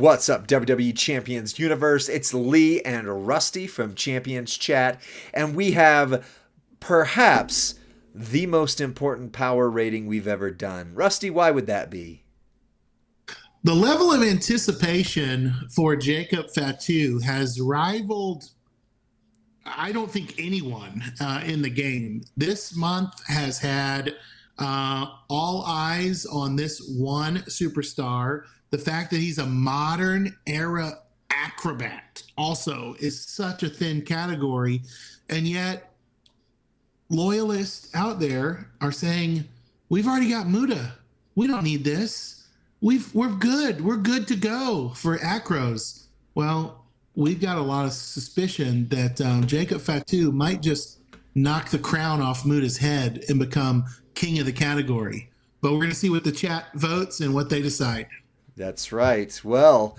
What's up, WWE Champions Universe? It's Lee and Rusty from Champions Chat, and we have perhaps the most important power rating we've ever done. Rusty, why would that be? The level of anticipation for Jacob Fatu has rivaled, I don't think, anyone in the game. This month has had all eyes on this one superstar. The fact that he's a modern era acrobat also is such a thin category. And yet loyalists out there are saying, we've already got Muta. We don't need this. We're good. We're good to go for acros. Well, we've got a lot of suspicion that Jacob Fatu might just knock the crown off Muta's head and become king of the category. But we're going to see what the chat votes and what they decide. That's right. Well,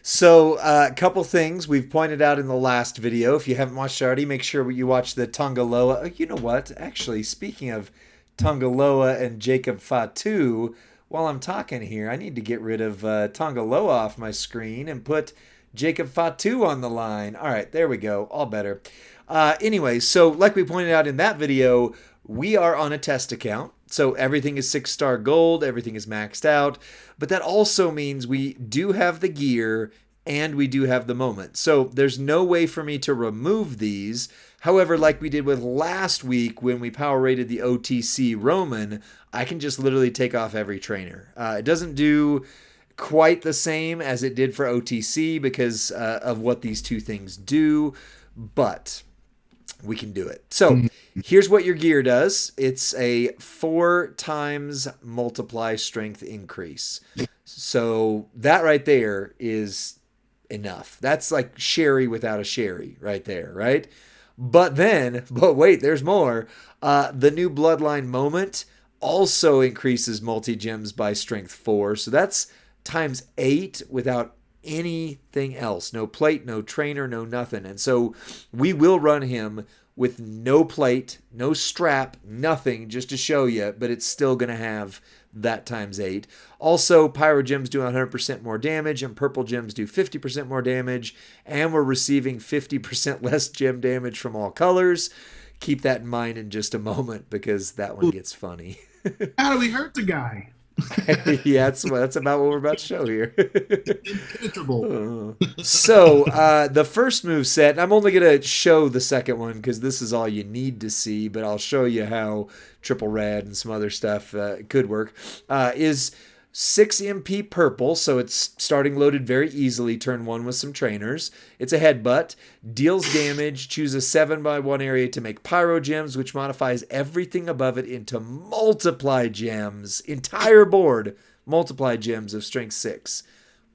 so a couple things we've pointed out in the last video. If you haven't watched already, make sure you watch the Tongaloa. You know what? Actually, speaking of Tongaloa and Jacob Fatu, while I'm talking here, I need to get rid of Tongaloa off my screen and put Jacob Fatu on the line. All right, there we go. All better. Anyway, so like we pointed out in that video, we are on a test account. So everything is 6-star gold, everything is maxed out, but that also means we do have the gear and we do have the moment. So there's no way for me to remove these. However, like we did with last week when we power rated the OTC Roman, I can just literally take off every trainer. It doesn't do quite the same as it did for OTC because of what these two things do, but we can do it. So here's what your gear does. It's a 4 times multiply strength increase. So that right there is enough. That's like Sherry without a Sherry right there, right? But wait, there's more. The new Bloodline moment also increases multi-gems by strength 4. So that's times 8 without anything else. No plate, no trainer, no nothing. And so we will run him with no plate, no strap, nothing, just to show you, but it's still going to have that times 8. Also, Pyro Gems do 100% more damage, and Purple Gems do 50% more damage, and we're receiving 50% less gem damage from all colors. Keep that in mind in just a moment, because that one gets funny. How do we hurt the guy? Yeah, that's about what we're about to show here. Impenetrable. So the first move set, and I'm only going to show the second one because this is all you need to see, but I'll show you how Triple Red and some other stuff could work, is 6 MP purple, so it's starting loaded very easily, turn 1 with some trainers. It's a headbutt, deals damage, choose a 7x1 area to make pyro gems, which modifies everything above it into multiply gems. Entire board, multiply gems of strength 6,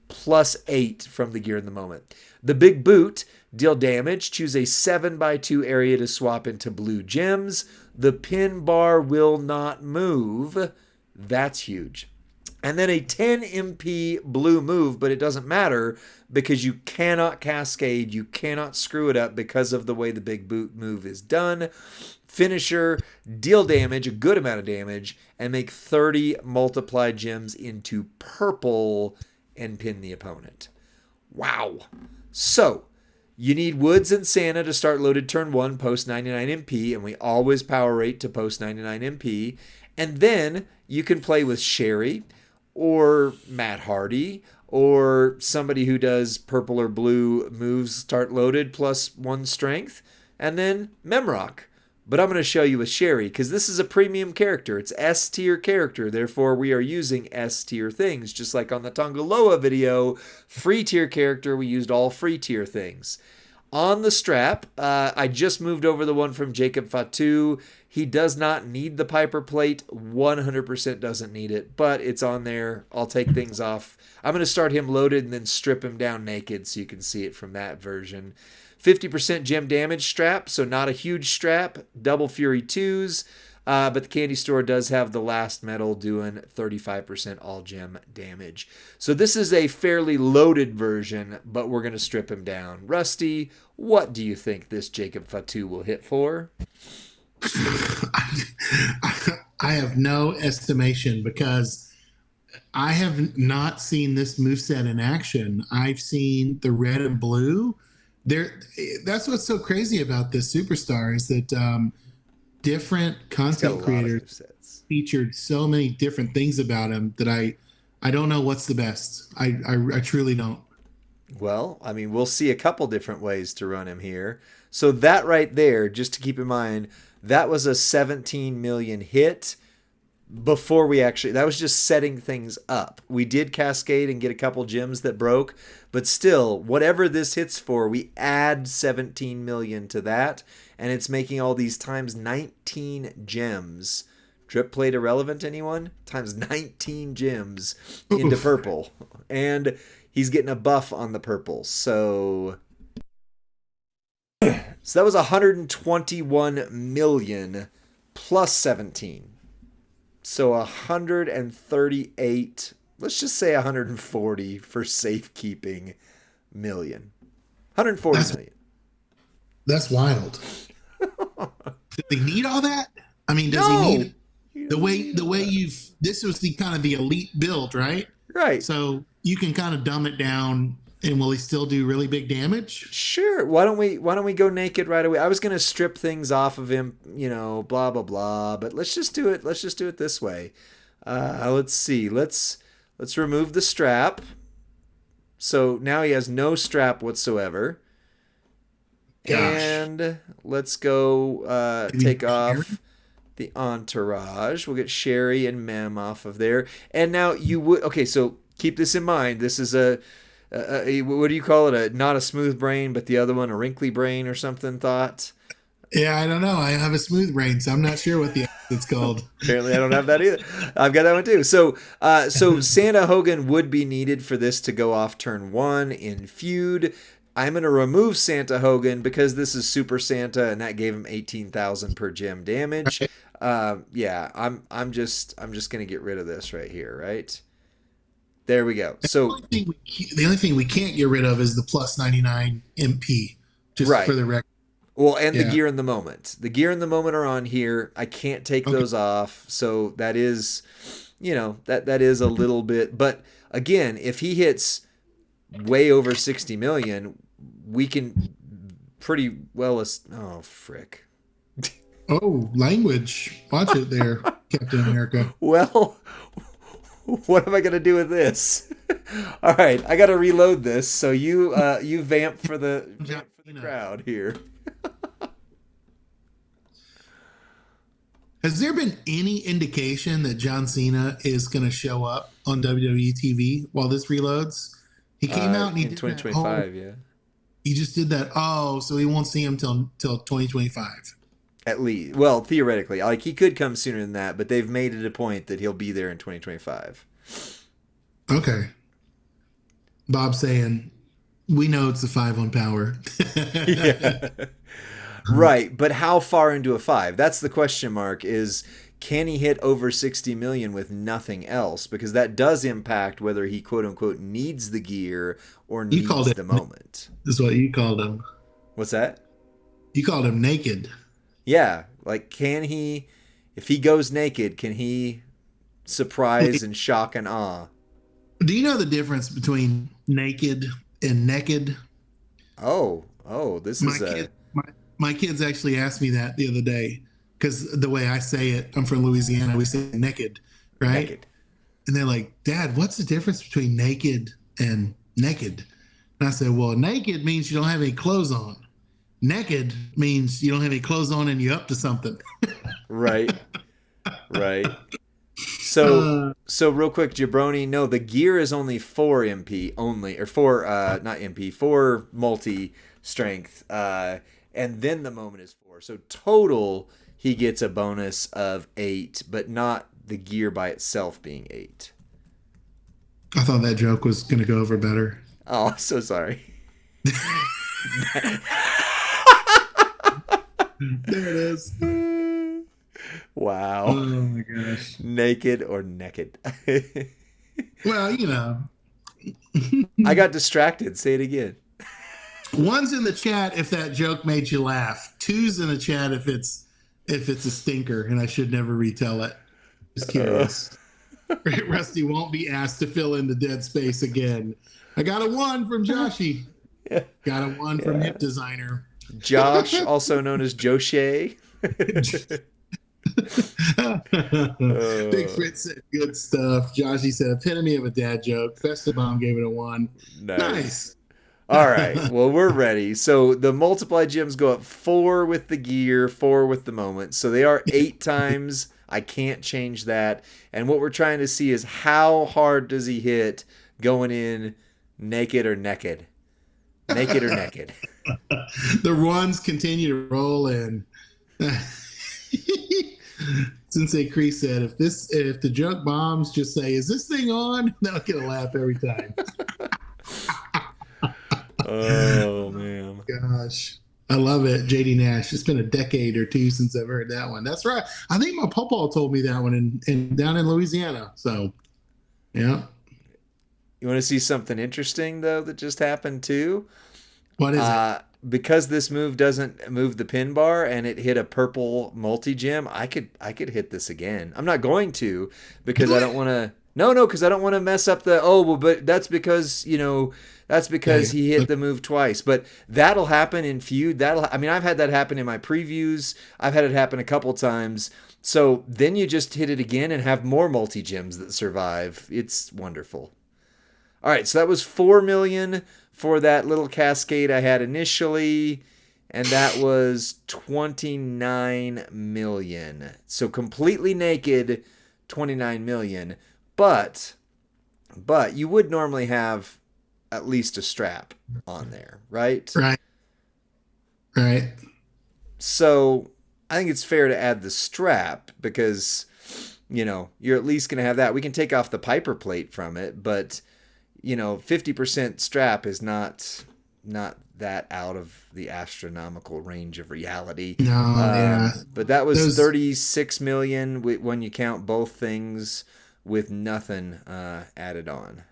plus 8 from the gear in the moment. The big boot, deal damage, choose a 7x2 area to swap into blue gems. The pin bar will not move. That's huge. And then a 10 MP blue move, but it doesn't matter because you cannot cascade. You cannot screw it up because of the way the big boot move is done. Finisher, deal damage, a good amount of damage, and make 30 multiply gems into purple and pin the opponent. Wow. So you need Woods and Santa to start loaded turn 1 post 99 MP, and we always power rate to post 99 MP. And then you can play with Sherry, or Matt Hardy, or somebody who does purple or blue moves start loaded plus 1 strength, and then Memrock. But I'm going to show you with Sherry because this is a premium character. It's S tier character. Therefore, we are using S tier things. Just like on the Tongaloa video, free tier character, we used all free tier things. On the strap, I just moved over the one from Jacob Fatu. He does not need the Piper plate. 100% doesn't need it, but it's on there. I'll take things off. I'm going to start him loaded and then strip him down naked so you can see it from that version. 50% gem damage strap, so not a huge strap. Double Fury 2s, but the candy store does have the last metal doing 35% all gem damage. So this is a fairly loaded version, but we're going to strip him down. Rusty, what do you think this Jacob Fatu will hit for? I have no estimation because I have not seen this moveset in action. I've seen the red and blue. There, that's what's so crazy about this superstar is that different He's got a content lot of creators movesets. featured so many different things about him that I don't know what's the best. I truly don't. Well, I mean, we'll see a couple different ways to run him here. So that right there, just to keep in mind, that was a 17 million hit before we actually, that was just setting things up. We did cascade and get a couple gems that broke, but still, whatever this hits for, we add 17 million to that, and it's making all these times 19 gems. Drip plate irrelevant, anyone? Times 19 gems into Oof. purple. And he's getting a buff on the purple. So that was 121 million plus 17. So 138, let's just say 140 for safekeeping million. 140 million. That's wild. Does he need all that? I mean, does No. he need the way you've this was the kind of the elite build, right? Right. So you can kind of dumb it down, and will he still do really big damage? Sure. Why don't we go naked right away? I was gonna strip things off of him, blah blah blah. But let's just do it. Let's just do it this way. Let's see. Let's remove the strap. So now he has no strap whatsoever. Gosh. And let's go take Sherry? off the Entourage. We'll get Sherry and Mem off of there. And now you would okay. So keep this in mind. This is a what do you call it? Not a smooth brain, but the other one a wrinkly brain or something. Thought. Yeah, I don't know. I have a smooth brain, so I'm not sure what it's called. Apparently, I don't have that either. I've got that one too. So Santa Hogan would be needed for this to go off turn 1 in feud. I'm gonna remove Santa Hogan because this is Super Santa, and that gave him 18,000 per gem damage. Yeah, I'm just gonna get rid of this right here, right? There we go. So The only thing we can't get rid of is the plus 99 MP, just Right. for the record. well, and the Yeah. gear in the moment. The gear in the moment are on here. I can't take those off, so that is, that is a little bit. But again, if he hits way over 60 million, we can pretty well. Oh frick. Oh, language. Watch it there, Captain America. Well, what am I gonna do with this? All right, I gotta reload this. So you vamp for the crowd here. Has there been any indication that John Cena is going to show up on WWE TV while this reloads? He came out and he in did 2025. that Yeah, he just did that. Oh, so he won't see him till 2025. at least. Well, theoretically, like he could come sooner than that, but they've made it a point that he'll be there in 2025. Okay. Bob saying, we know it's a 5 on power. Yeah. Right, but how far into a 5? That's the question mark is can he hit over 60 million with nothing else? Because that does impact whether he quote unquote needs the gear or needs the moment. Is what you called him. What's that? You called him naked. Yeah, like can he if he goes naked, can he surprise and shock and awe? Do you know the difference between naked and naked? Oh, this is My kids actually asked me that the other day because the way I say it, I'm from Louisiana, we say naked, right? naked. And they're like, Dad, what's the difference between naked and naked? And I said, well, naked means you don't have any clothes on. Naked means you don't have any clothes on and you're up to something. Right. So real quick, Jabroni, no, the gear is only 4 MP only, or 4, not MP, 4 multi strength, and then the moment is 4. So total, he gets a bonus of 8, but not the gear by itself being 8. I thought that joke was going to go over better. Oh, so sorry. There it is. Wow. Oh my gosh. Naked or naked? Well, I got distracted. Say it again. One's in the chat if that joke made you laugh. Two's in the chat if it's a stinker, and I should never retell it. Just curious. Rusty won't be asked to fill in the dead space again. I got a 1 from Joshy. Yeah. Got a 1 from Hip Designer. Josh, also known as Joshe. Big Fritz said good stuff. Joshy said epitome of a dad joke. Festabomb gave it a 1. Nice. All right. Well, we're ready. So the multiply gems go up 4 with the gear, 4 with the moment. So they are 8 times. I can't change that. And what we're trying to see is how hard does he hit going in naked or naked? Naked or naked? The runs continue to roll in. Sensei Cree said, if the joke bombs, just say, "Is this thing on?" They'll get a laugh every time. Oh man, gosh, I love it. JD Nash. It's been a decade or 2 since I've heard that one. That's right. I think my pawpaw told me that one down in Louisiana. So, yeah. You want to see something interesting though that just happened too? What is it? Because this move doesn't move the pin bar and it hit a purple multi-gem, I could hit this again. I'm not going to because I don't want to. No, because I don't want to mess up the. But that's because he hit the move twice. But that'll happen in feud. I've had that happen in my previews. I've had it happen a couple times. So then you just hit it again and have more multi-gems that survive. It's wonderful. All right, so that was 4 million for that little cascade I had initially, and that was 29 million. So completely naked, 29 million. But you would normally have at least a strap on there, right? Right. So I think it's fair to add the strap because, you're at least going to have that. We can take off the Piper plate from it, but 50% strap is not that out of the astronomical range of reality. No, yeah. But that was 36 million when you count both things with nothing added on.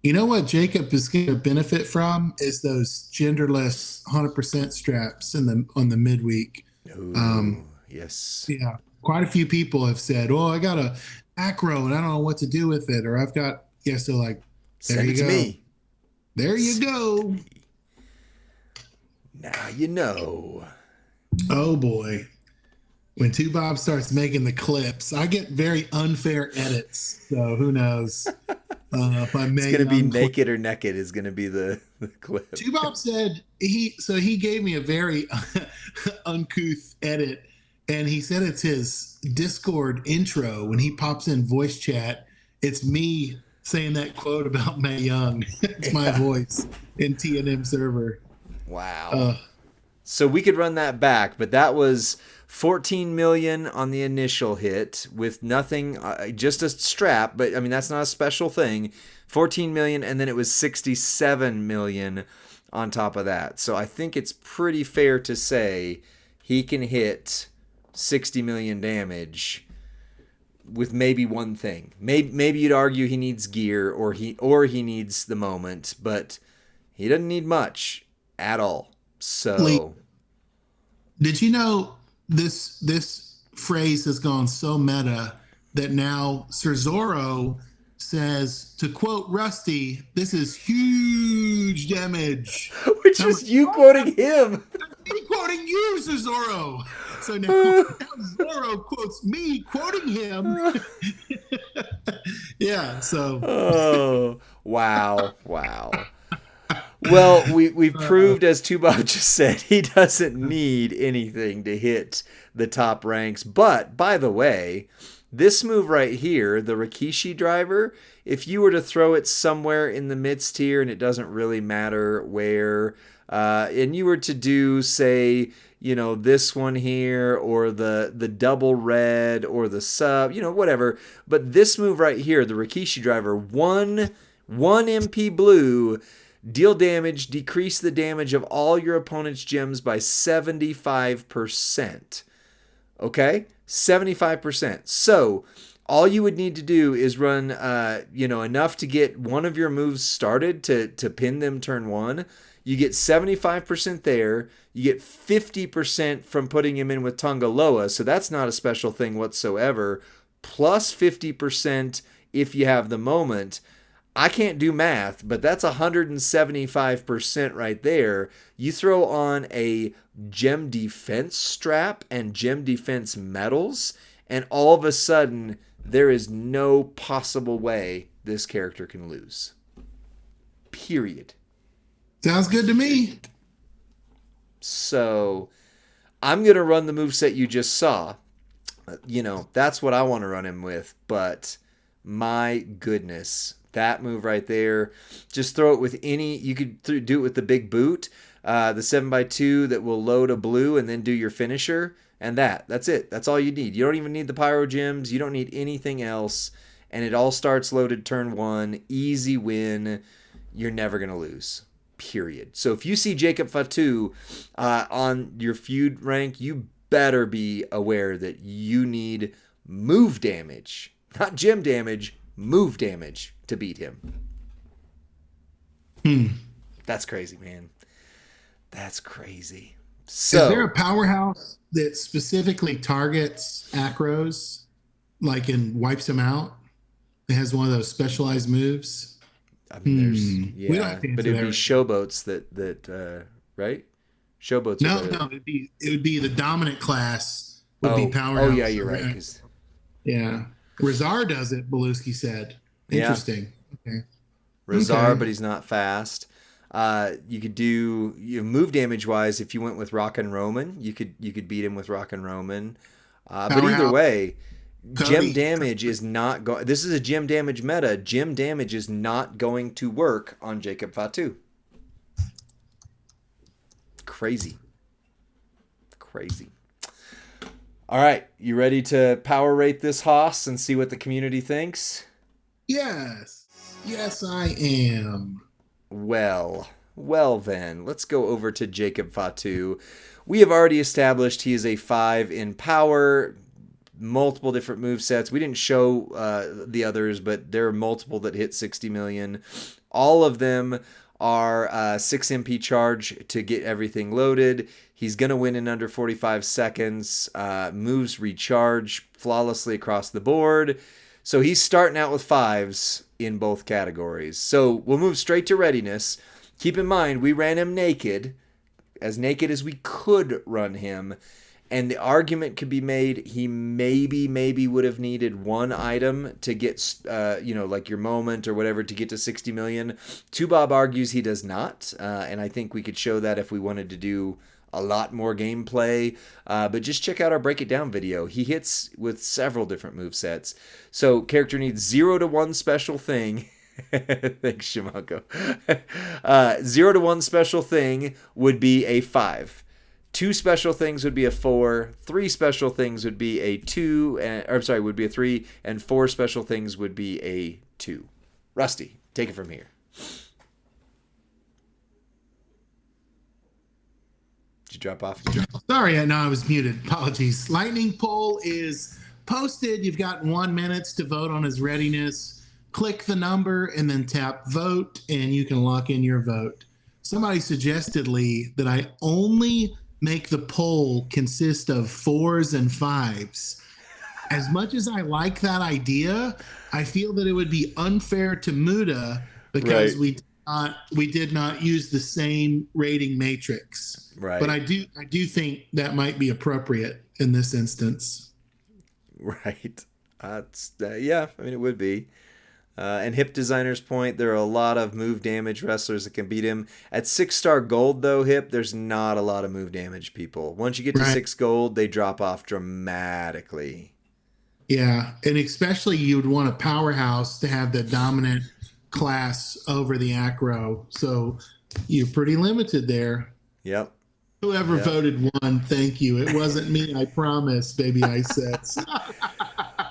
You know what Jacob is going to benefit from is those genderless 100% straps on the midweek. Ooh, yes. Yeah. Quite a few people have said, "Oh, I got a acro and I don't know what to do with it," or I've got so like. Send it to me. There you go. Now you know. Oh boy. When Two Bob starts making the clips, I get very unfair edits. So who knows? If I make it's going to be naked or naked is going to be the clip. Two Bob said he gave me a very uncouth edit, and he said it's his Discord intro when he pops in voice chat. It's me saying that quote about Mae Young. It's my voice in TNM server. Wow. So we could run that back, but that was 14 million on the initial hit with nothing, just a strap, but that's not a special thing. 14 million, and then it was 67 million on top of that. So I think it's pretty fair to say he can hit 60 million damage with maybe one thing. Maybe you'd argue he needs gear or he needs the moment, but he doesn't need much at all. So did you know this phrase has gone so meta that now Sir Zorro says, to quote Rusty, "This is huge damage." Which is you quoting him. Me quoting you, Sir Zorro. So now Zorro quotes me quoting him. Yeah, so. Oh, wow. Well, we've proved, as Tubob just said, he doesn't need anything to hit the top ranks. But, by the way, this move right here, the Rikishi driver, if you were to throw it somewhere in the midst here, and it doesn't really matter where, and you were to do, say, this one here, or the double red, or the sub, whatever. But this move right here, the Rikishi driver, one MP blue, deal damage, decrease the damage of all your opponent's gems by 75%. Okay? 75%. So, all you would need to do is run, enough to get one of your moves started to pin them turn one. You get 75% there. You get 50% from putting him in with Tongaloa, so that's not a special thing whatsoever. Plus 50% if you have the moment. I can't do math, but that's 175% right there. You throw on a gem defense strap and gem defense medals, and all of a sudden, there is no possible way this character can lose. Period. Sounds good to me. So, I'm going to run the moveset you just saw. That's what I want to run him with, but my goodness. That move right there. Just throw it with any. You could do it with the big boot, the 7x2 that will load a blue and then do your finisher. And that's it. That's all you need. You don't even need the pyro gems. You don't need anything else. And it all starts loaded turn 1. Easy win. You're never going to lose. Period. So if you see Jacob Fatu on your feud rank, you better be aware that you need move damage. Not gem damage, move damage to beat him. That's crazy, man. That's crazy. So, is there a powerhouse that specifically targets acros, like and wipes them out? It has one of those specialized moves. I mean, We don't have to but answer it'd be that. showboats that right? Showboats. No, it would be the dominant class would be powerhouse. Oh yeah, you're right. Yeah, Razar does it. Belusky said. Interesting. Okay. Razar, but he's not fast. You could do move damage wise. If you went with Rock and Roman, you could beat him with Rock and Roman. But either way, gem damage is not going. This is a gem damage meta. Gem damage is not going to work on Jacob Fatu. Crazy. All right, you ready to power rate this hoss and see what the community thinks? Yes, I am. Well then, let's go over to Jacob Fatu. We have already established he is a 5 in power, multiple different movesets. We didn't show the others, but there are multiple that hit 60 million. All of them are 6 MP charge to get everything loaded. He's going to win in under 45 seconds. Moves recharge flawlessly across the board. So he's starting out with 5s in both categories. So we'll move straight to readiness. Keep in mind, we ran him naked as we could run him. And the argument could be made he maybe would have needed one item to get, like your moment or whatever to get to 60 million. Two Bob argues he does not. And I think we could show that if we wanted to do a lot more gameplay, but just check out our break it down video. He hits with several different movesets. So character needs 0 to 1 special thing. Thanks, Shimako. 0 to 1 special thing would be a 5. 2 special things would be a 4. 3 special things would be a 2. Would be a 3. And 4 special things would be a 2. Rusty, take it from here. You drop off? Sorry, I was muted. Apologies. Lightning poll is posted. You've got 1 minute to vote on his readiness. Click the number and then tap vote, and you can lock in your vote. Somebody suggested, Lee, that I only make the poll consist of 4s and 5s. As much as I like that idea, I feel that it would be unfair to Muda because we did not use the same rating matrix. Right. But I do think that might be appropriate in this instance. Right. Yeah, I mean, it would be. And Hip Designer's point, there are a lot of move damage wrestlers that can beat him. At 6-star gold, though, Hip, there's not a lot of move damage people. Once you get to 6 gold, they drop off dramatically. Yeah, and especially you would want a powerhouse to have the dominant class over the acro. So you're pretty limited there. Yep. Whoever voted won, thank you. It wasn't me, I promise, baby ice sets.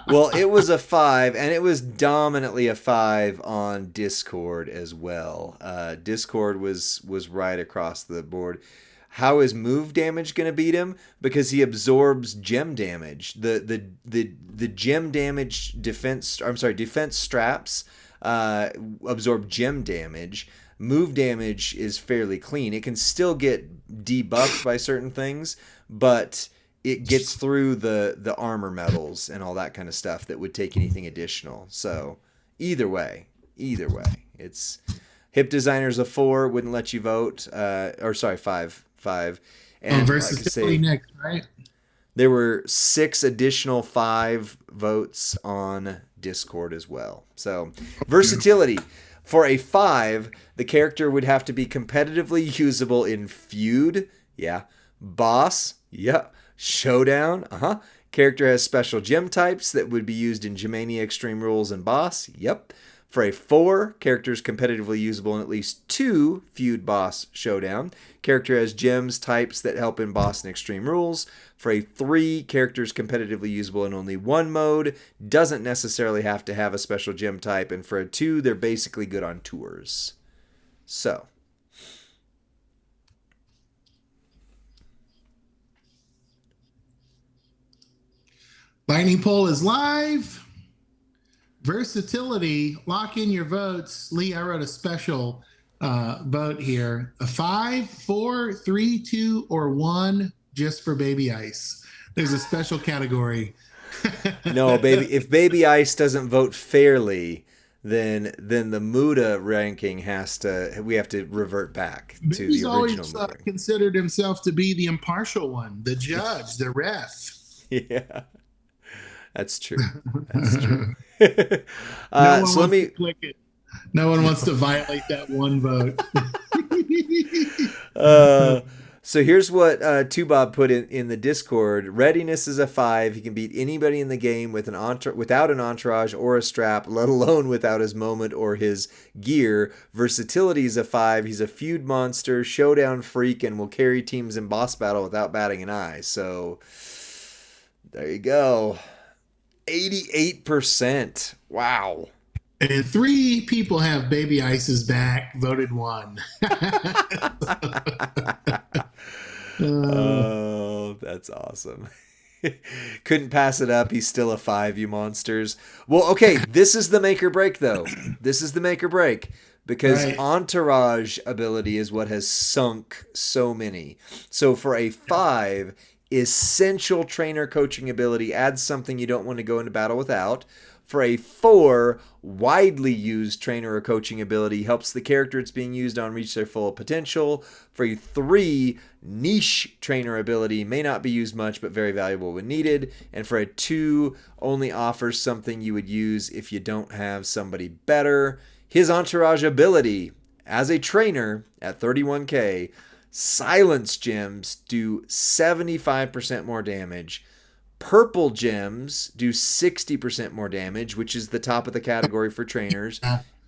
Well, it was a 5, and it was dominantly a 5 on Discord as well. Discord was right across the board. How is move damage going to beat him? Because he absorbs gem damage. The gem damage defense straps absorb gem damage. Move damage is fairly clean. It can still get debuffed by certain things, but it gets through the armor metals and all that kind of stuff that would take anything additional. So Either way, it's Hip Designer's a 4, wouldn't let you vote. Or sorry, 5. On And like I versatility say, next, right? there were 6 additional 5 votes on Discord as well. So, versatility. For a 5, the character would have to be competitively usable in Feud. Yeah. Boss. Yeah. Showdown. Uh-huh. Character has special gem types that would be used in Gemania Extreme Rules and Boss. Yep. For a 4, character is competitively usable in at least 2 Feud, Boss, Showdown. Character has gems types that help in Boss and Extreme Rules. For a 3, character is competitively usable in only 1 mode. Doesn't necessarily have to have a special gem type. And for a 2, they're basically good on tours. So. Lightning poll is live. Versatility, lock in your votes. Lee, I wrote a special vote here. A 5, 4, 3, 2, or 1 just for Baby Ice. There's a special category. No, baby. If Baby Ice doesn't vote fairly, then the Muda ranking we have to revert back to He's the original always Muda. considered himself to be the impartial one, the judge, the ref. Yeah. That's true. That's true. So let me click it. No one wants to violate that one vote. So here's what Tubob put in the Discord. Readiness is a 5. He can beat anybody in the game with without an entourage or a strap, let alone without his moment or his gear. Versatility is a 5. He's a feud monster, showdown freak, and will carry teams in boss battle without batting an eye. So there you go. 88%. Wow. And 3 people have Baby Ice's back, voted 1. Oh, that's awesome. Couldn't pass it up. He's still a 5, you monsters. Well, okay, this is the make or break, though. This is the make or break. Because entourage ability is what has sunk so many. So for a 5, essential trainer coaching ability adds something you don't want to go into battle without. For a 4, widely used trainer or coaching ability helps the character it's being used on reach their full potential. For a 3, niche trainer ability may not be used much but very valuable when needed. And for a 2, only offers something you would use if you don't have somebody better. His entourage ability as a trainer at 31k, silence gems do 75% more damage. Purple gems do 60% more damage, which is the top of the category for trainers.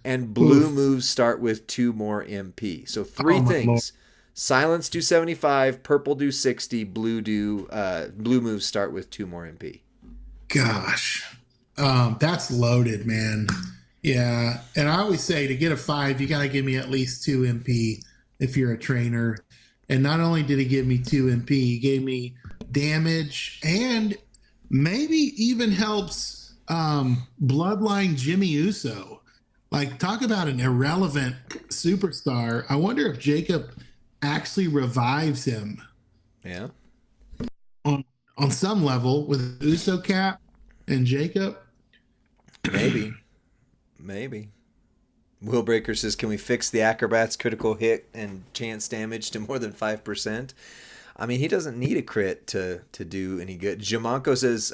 And blue moves start with 2 more MP. So 3 things. Lord. Silence do 75, purple do 60, blue moves start with 2 more MP. Gosh. That's loaded, man. Yeah. And I always say to get a 5, you got to give me at least 2 MP if you're a trainer. And not only did he give me 2 MP, he gave me damage and maybe even helps Bloodline Jimmy Uso. Like, talk about an irrelevant superstar. I wonder if Jacob actually revives him. Yeah. On some level with Uso cap and Jacob. Maybe. Willbreaker says, can we fix the Acrobat's critical hit and chance damage to more than 5%? I mean, he doesn't need a crit to do any good. Jamanko says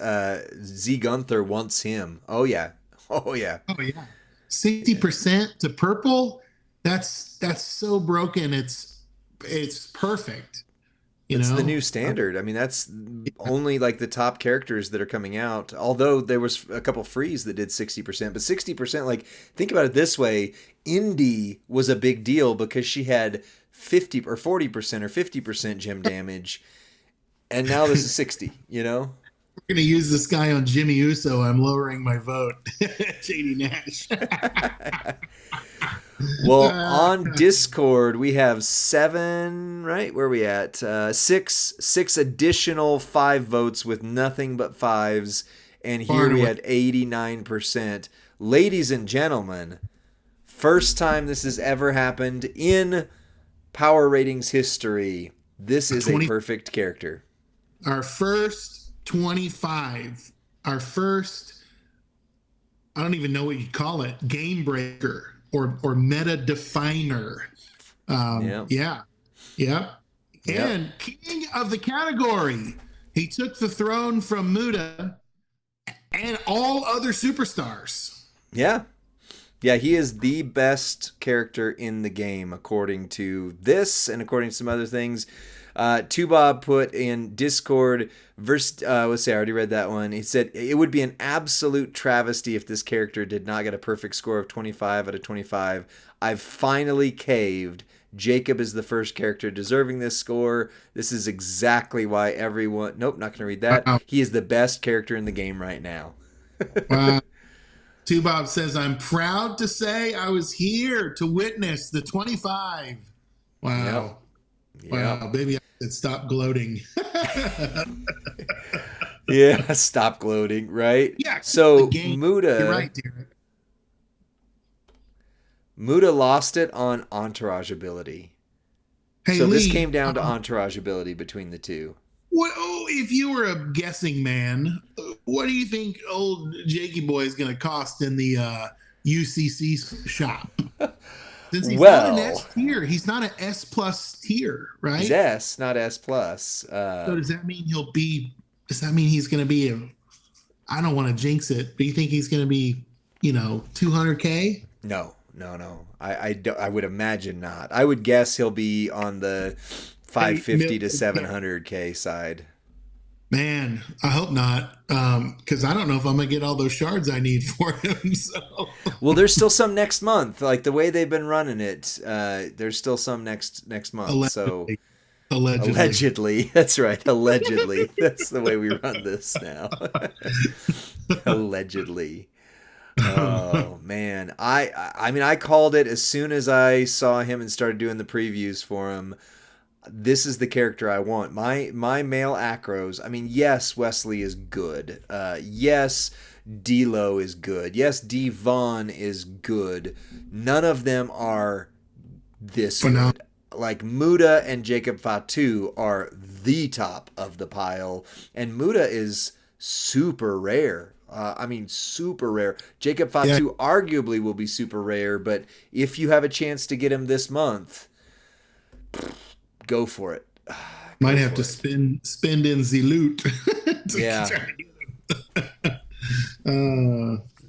Z Gunther wants him. Oh, yeah. 60% to purple? That's so broken. It's perfect. It's the new standard. I mean, that's only like the top characters that are coming out. Although there was a couple frees that did 60%, but 60%, like, think about it this way. Indy was a big deal because she had 50 or 40% or 50% gem damage. And now this is 60, you know? We're going to use this guy on Jimmy Uso. I'm lowering my vote. JD Nash. Well, on Discord, we have 7, right? Where are we at? 6 additional 5 votes with nothing but 5s. And here we had 89%. Ladies and gentlemen, first time this has ever happened in Power Ratings history. This is a perfect character. Our first 25. Our first I don't even know what you call it, game breaker or meta definer. Yeah. Yeah. Yeah. Yep. And king of the category. He took the throne from Muda and all other superstars. Yeah. Yeah, he is the best character in the game, according to this and according to some other things. Tubob put in Discord, let's see, I already read that one. He said, it would be an absolute travesty if this character did not get a perfect score of 25 out of 25. I've finally caved. Jacob is the first character deserving this score. This is exactly why everyone... Nope, not going to read that. Wow. He is the best character in the game right now. Wow. Tubob says, I'm proud to say I was here to witness the 25. Wow. Yep. Wow, baby, I said stop gloating. Yeah, stop gloating, right? Yeah. So Muda. You're right, Derek. Muda lost it on entourage ability. Hey, so Lee, this came down to entourage ability between the two. If you were a guessing man, what do you think old Jakey Boy is going to cost in the UCC shop? Since he's not an S tier, he's not an S plus tier, right? He's S, not S plus. So does that mean he'll be? Does that mean he's going to be? I don't want to jinx it, but you think he's going to be, 200K? No. I would imagine not. I would guess he'll be on the 550 to 700K side. Man, I hope not, because I don't know if I'm gonna get all those shards I need for him. So. Well, there's still some next month. Like the way they've been running it, there's still some next month. Allegedly. So allegedly, that's right. Allegedly, that's the way we run this now. Allegedly. Oh man, I mean, I called it as soon as I saw him and started doing the previews for him. This is the character I want. My male acros. I mean, yes, Wesley is good. Yes, D'Lo is good. Yes, Devon is good. None of them are this good. Like Muda and Jacob Fatu are the top of the pile, and Muda is super rare. Super rare. Jacob Fatu arguably will be super rare, but if you have a chance to get him this month, go for it. Might have to spend in the loot. Yeah.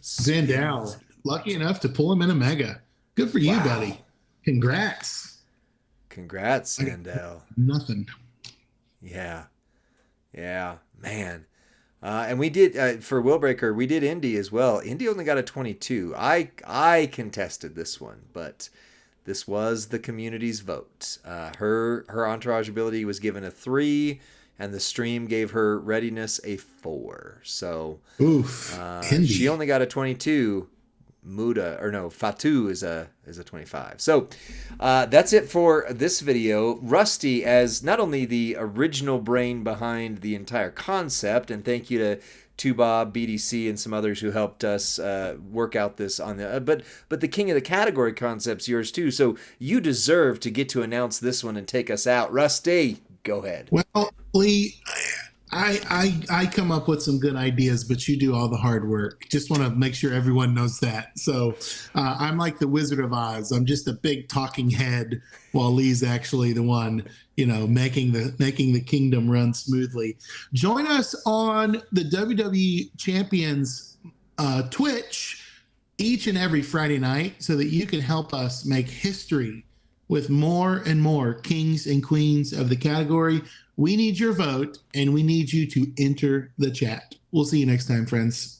Zandal, lucky enough to pull him in a mega. Good for you, buddy. Congrats, Zandal. Nothing. Yeah, man. And we did for Willbreaker. We did Indy as well. Indy only got a 22. I contested this one, but this was the community's vote. Her entourage ability was given a 3, and the stream gave her readiness a 4. So she only got a 22. Fatu is a 25. So that's it for this video. Rusty, as not only the original brain behind the entire concept, and thank you to Tubob, BDC, and some others who helped us work out this on the but the king of the category concept's yours too. So you deserve to get to announce this one and take us out. Rusty, go ahead. Well, Lee, I come up with some good ideas, but you do all the hard work. Just want to make sure everyone knows that. So I'm like the Wizard of Oz. I'm just a big talking head, while Lee's actually the one, making the kingdom run smoothly. Join us on the WWE Champions Twitch each and every Friday night, so that you can help us make history with more and more kings and queens of the category. We need your vote, and we need you to enter the chat. We'll see you next time, friends.